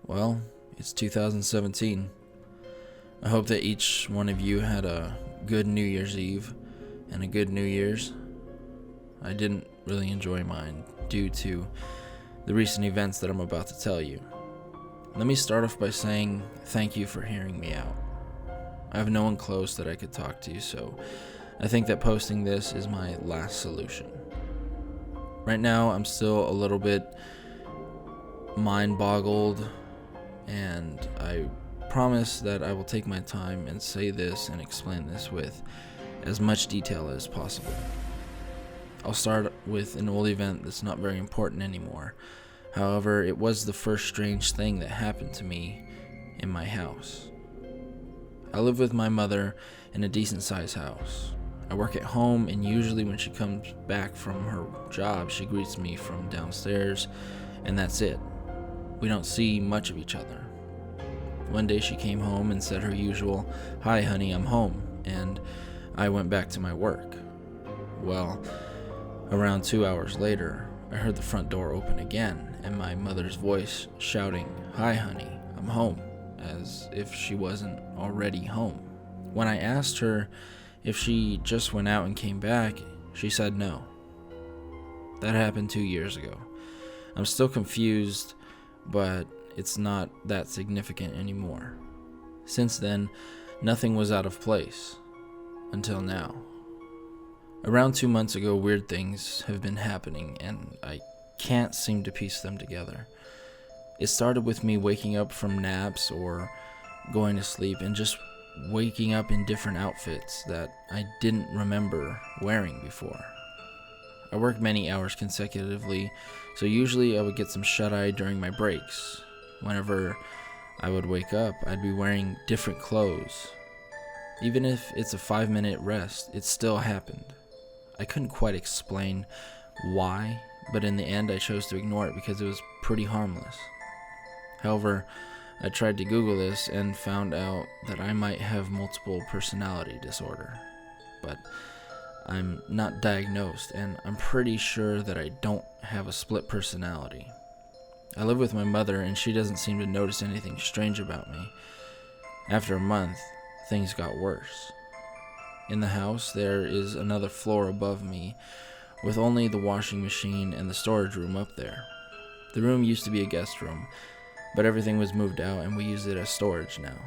Well, it's 2017. I hope that each one of you had a good New Year's Eve and a good New Year's. I didn't really enjoy mine due to the recent events that I'm about to tell you. Let me start off by saying thank you for hearing me out. I have no one close that I could talk to, so I think that posting this is my last solution. Right now, I'm still a little bit mind-boggled, and I promise that I will take my time and say this and explain this with as much detail as possible. I'll start with an old event that's not very important anymore. However, it was the first strange thing that happened to me in my house. I live with my mother in a decent-sized house. I work at home, and usually when she comes back from her job, she greets me from downstairs, and that's it. We don't see much of each other. One day she came home and said her usual, "Hi honey, I'm home," and I went back to my work. Well, around 2 hours later, I heard the front door open again and my mother's voice shouting, "Hi honey, I'm home," as if she wasn't already home. When I asked her if she just went out and came back, she said no. That happened 2 years ago. I'm still confused, but it's not that significant anymore. Since then, nothing was out of place. Until now. Around 2 months ago, weird things have been happening, and I can't seem to piece them together. It started with me waking up from naps or going to sleep and just waking up in different outfits that I didn't remember wearing before. I work many hours consecutively, so usually I would get some shut-eye during my breaks. Whenever I would wake up, I'd be wearing different clothes. Even if it's a 5-minute rest, it still happened. I couldn't quite explain why, but in the end I chose to ignore it because it was pretty harmless. However, I tried to Google this and found out that I might have multiple personality disorder, but I'm not diagnosed, and I'm pretty sure that I don't have a split personality. I live with my mother, and she doesn't seem to notice anything strange about me. After a month, things got worse. In the house, there is another floor above me, with only the washing machine and the storage room up there. The room used to be a guest room, but everything was moved out and we use it as storage now.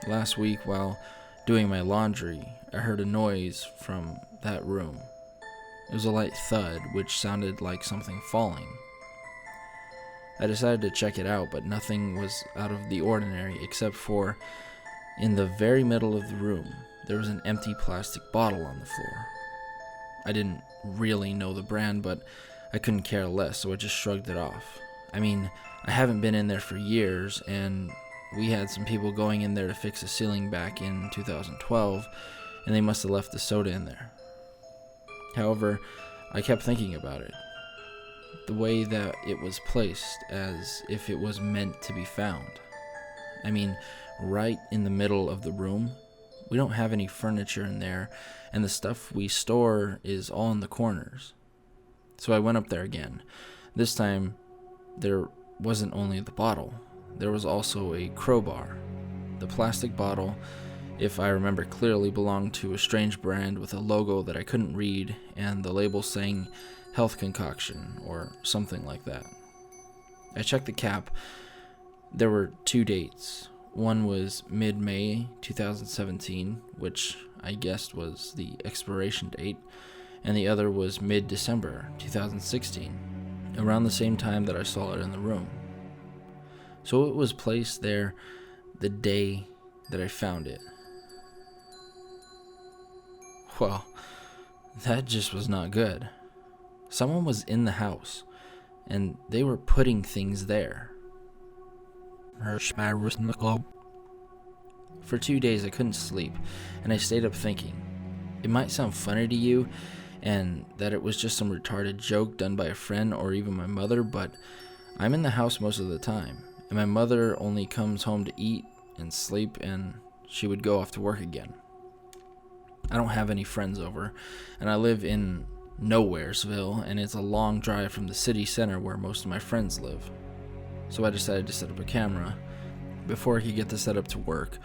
Last week, while doing my laundry, I heard a noise from that room. It was a light thud, which sounded like something falling. I decided to check it out, but nothing was out of the ordinary except for in the very middle of the room, there was an empty plastic bottle on the floor. I didn't really know the brand, but I couldn't care less, so I just shrugged it off. I mean, I haven't been in there for years, and we had some people going in there to fix the ceiling back in 2012, and they must have left the soda in there. However, I kept thinking about it. The way that it was placed, as if it was meant to be found. I mean, right in the middle of the room. We don't have any furniture in there, and the stuff we store is all in the corners. So I went up there again. This time, there wasn't only the bottle. There was also a crowbar. The plastic bottle, if I remember clearly, belonged to a strange brand with a logo that I couldn't read, and the label saying health concoction or something like that. I checked the cap. There were 2 dates. One was mid-May 2017, which I guessed was the expiration date, and the other was mid-December 2016, around the same time that I saw it in the room. So it was placed there the day that I found it. Well, that just was not good. Someone was in the house, and they were putting things there. For 2 days I couldn't sleep, and I stayed up thinking. It might sound funny to you, and that it was just some retarded joke done by a friend or even my mother, but I'm in the house most of the time, and my mother only comes home to eat and sleep, and she would go off to work again. I don't have any friends over, and I live in Nowheresville, and it's a long drive from the city center where most of my friends live. So I decided to set up a camera Before I could get the setup to work,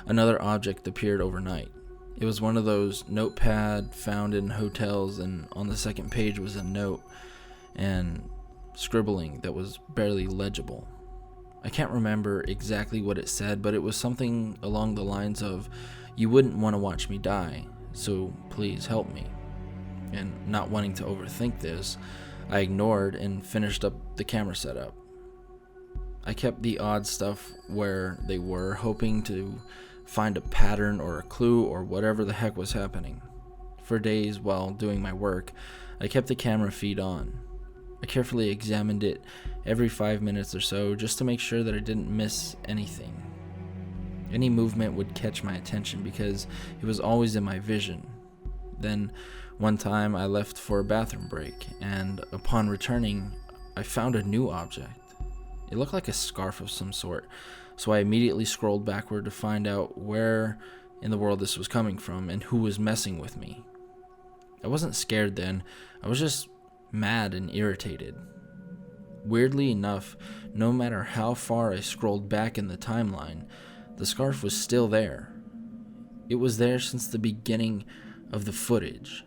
another object appeared overnight. It was one of those notepad found in hotels, and on the second page was a note and scribbling that was barely legible. I can't remember exactly what it said, but it was something along the lines of, "You wouldn't want to watch me die, so please help me." And not wanting to overthink this, I ignored and finished up the camera setup. I kept the odd stuff where they were, hoping to find a pattern or a clue or whatever the heck was happening. For days while doing my work, I kept the camera feed on. I carefully examined it every 5 minutes or so just to make sure that I didn't miss anything. Any movement would catch my attention because it was always in my vision. Then, one time I left for a bathroom break, and upon returning, I found a new object. It looked like a scarf of some sort, so I immediately scrolled backward to find out where in the world this was coming from and who was messing with me. I wasn't scared then, I was just mad and irritated. Weirdly enough, no matter how far I scrolled back in the timeline, the scarf was still there. It was there since the beginning of the footage.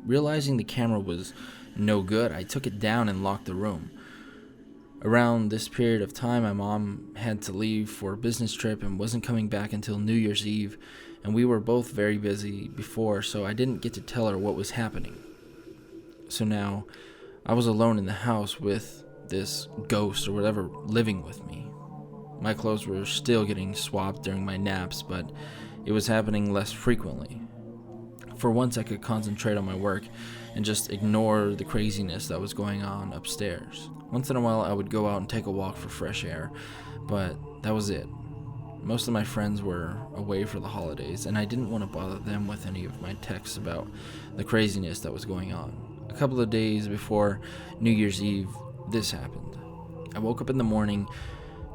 Realizing the camera was no good, I took it down and locked the room. Around this period of time, my mom had to leave for a business trip and wasn't coming back until New Year's Eve, and we were both very busy before, so I didn't get to tell her what was happening. So now, I was alone in the house with this ghost or whatever living with me. My clothes were still getting swapped during my naps, but it was happening less frequently. For once, I could concentrate on my work and just ignore the craziness that was going on upstairs. Once in a while, I would go out and take a walk for fresh air, but that was it. Most of my friends were away for the holidays, and I didn't want to bother them with any of my texts about the craziness that was going on. A couple of days before New Year's Eve, this happened. I woke up in the morning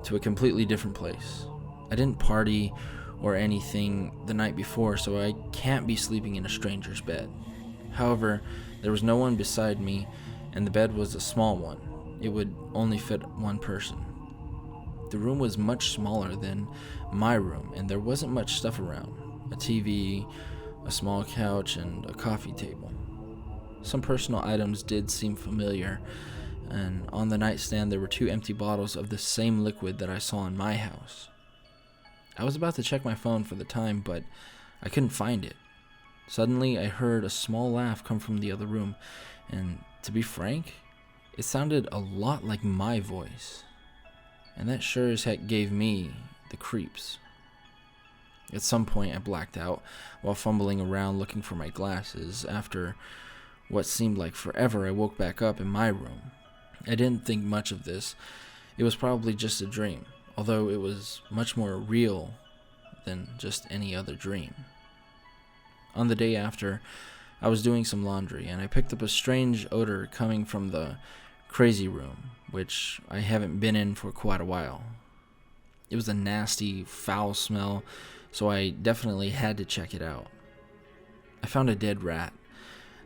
to a completely different place. I didn't party or anything the night before, so I can't be sleeping in a stranger's bed. However, there was no one beside me, and the bed was a small one. It would only fit one person. The room was much smaller than my room, and there wasn't much stuff around. A TV, a small couch, and a coffee table. Some personal items did seem familiar, and on the nightstand there were 2 empty bottles of the same liquid that I saw in my house. I was about to check my phone for the time, but I couldn't find it. Suddenly, I heard a small laugh come from the other room, and to be frank, it sounded a lot like my voice, and that sure as heck gave me the creeps. At some point, I blacked out while fumbling around looking for my glasses. After what seemed like forever, I woke back up in my room. I didn't think much of this. It was probably just a dream, although it was much more real than just any other dream. On the day after, I was doing some laundry, and I picked up a strange odor coming from the crazy room, which I haven't been in for quite a while. It was a nasty, foul smell, so I definitely had to check it out. I found a dead rat.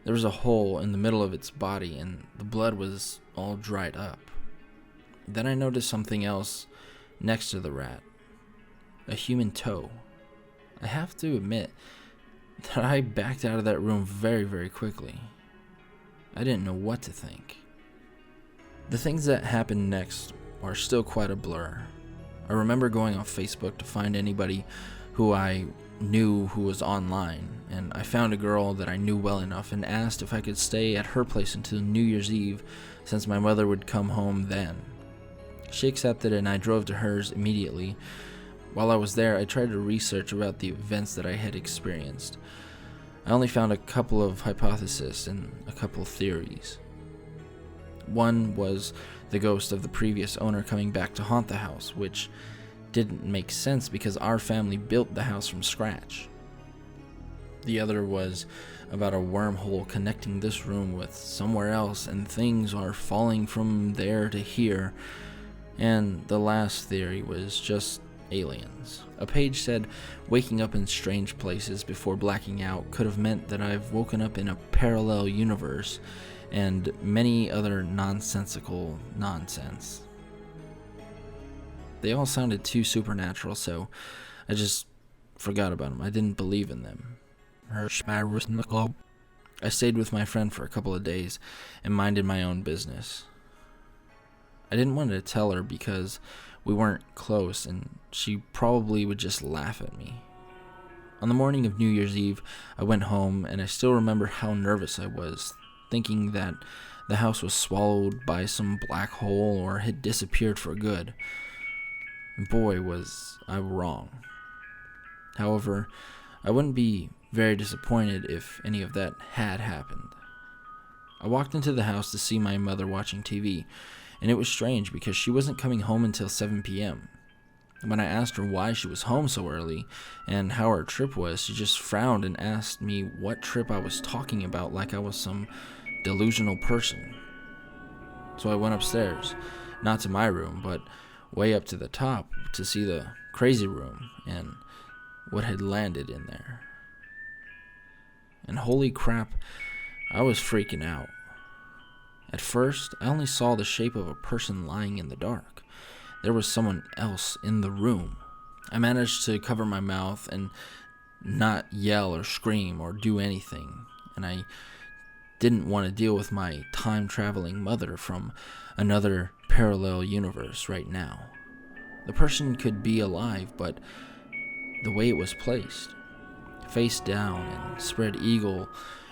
There was a hole in the middle of its body, and the blood was all dried up. Then I noticed something else next to the rat. A human toe. I have to admit that I backed out of that room very, very quickly. I didn't know what to think. The things that happened next are still quite a blur. I remember going on Facebook to find anybody who I knew who was online, and I found a girl that I knew well enough and asked if I could stay at her place until New Year's Eve since my mother would come home then. She accepted, and I drove to hers immediately. While I was there, I tried to research about the events that I had experienced. I only found a couple of hypotheses and a couple of theories. One was the ghost of the previous owner coming back to haunt the house, which didn't make sense because our family built the house from scratch. The other was about a wormhole connecting this room with somewhere else, and things are falling from there to here. And the last theory was just aliens. A page said waking up in strange places before blacking out could have meant that I've woken up in a parallel universe, and many other nonsensical nonsense. They all sounded too supernatural, so I just forgot about them. I didn't believe in them. I stayed with my friend for a couple of days and minded my own business. I didn't want to tell her because we weren't close and she probably would just laugh at me. On the morning of New Year's Eve, I went home and I still remember how nervous I was, thinking that the house was swallowed by some black hole or had disappeared for good. Boy, was I wrong. However, I wouldn't be very disappointed if any of that had happened. I walked into the house to see my mother watching TV, and it was strange because she wasn't coming home until 7 p.m. When I asked her why she was home so early and how our trip was, she just frowned and asked me what trip I was talking about like I was some delusional person. So I went upstairs, not to my room, but way up to the top to see the crazy room and what had landed in there. And holy crap, I was freaking out. At first, I only saw the shape of a person lying in the dark. There was someone else in the room. I managed to cover my mouth and not yell or scream or do anything, and I didn't want to deal with my time-traveling mother from another parallel universe right now. The person could be alive, but the way it was placed, face down and spread eagle,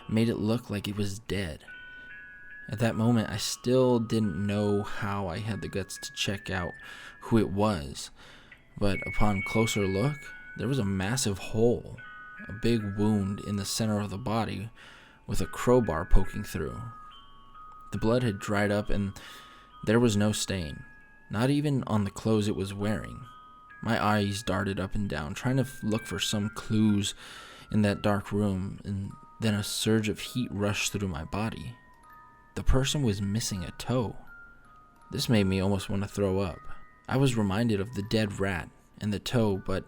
made it look like it was dead. At that moment, I still didn't know how I had the guts to check out who it was, but upon closer look, there was a massive hole, a big wound in the center of the body with a crowbar poking through. The blood had dried up and there was no stain, not even on the clothes it was wearing. My eyes darted up and down, trying to look for some clues in that dark room, and then a surge of heat rushed through my body. The person was missing a toe. This made me almost want to throw up. I was reminded of the dead rat and the toe, but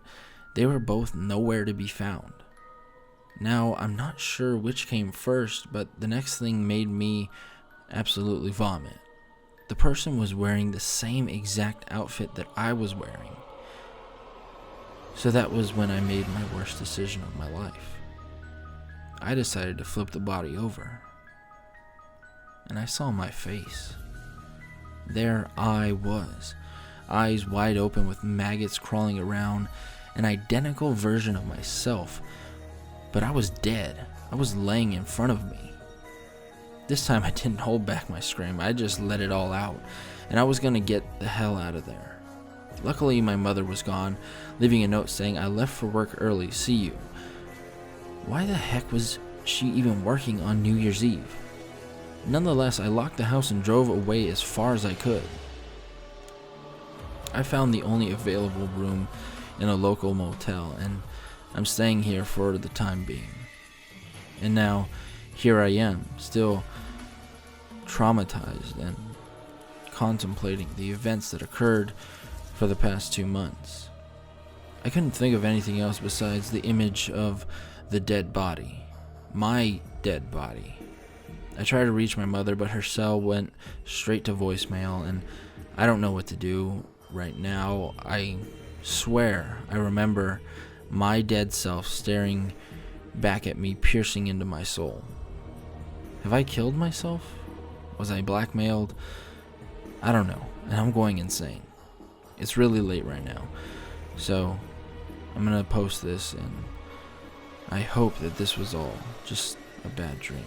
they were both nowhere to be found. Now, I'm not sure which came first, but the next thing made me absolutely vomit. The person was wearing the same exact outfit that I was wearing. So that was when I made my worst decision of my life. I decided to flip the body over. And I saw my face. There I was, eyes wide open with maggots crawling around, an identical version of myself, but I was dead. I was laying in front of me. This time I didn't hold back my scream, I just let it all out, and I was gonna get the hell out of there. Luckily, my mother was gone, leaving a note saying, "I left for work early, see you." Why the heck was she even working on New Year's Eve? Nonetheless, I locked the house and drove away as far as I could. I found the only available room in a local motel, and I'm staying here for the time being. And now, here I am, still traumatized and contemplating the events that occurred for the past 2 months. I couldn't think of anything else besides the image of the dead body. My dead body. I tried to reach my mother, but her cell went straight to voicemail, and I don't know what to do right now. I swear I remember my dead self staring back at me, piercing into my soul. Have I killed myself? Was I blackmailed? I don't know, and I'm going insane. It's really late right now, so I'm gonna post this, and I hope that this was all just a bad dream.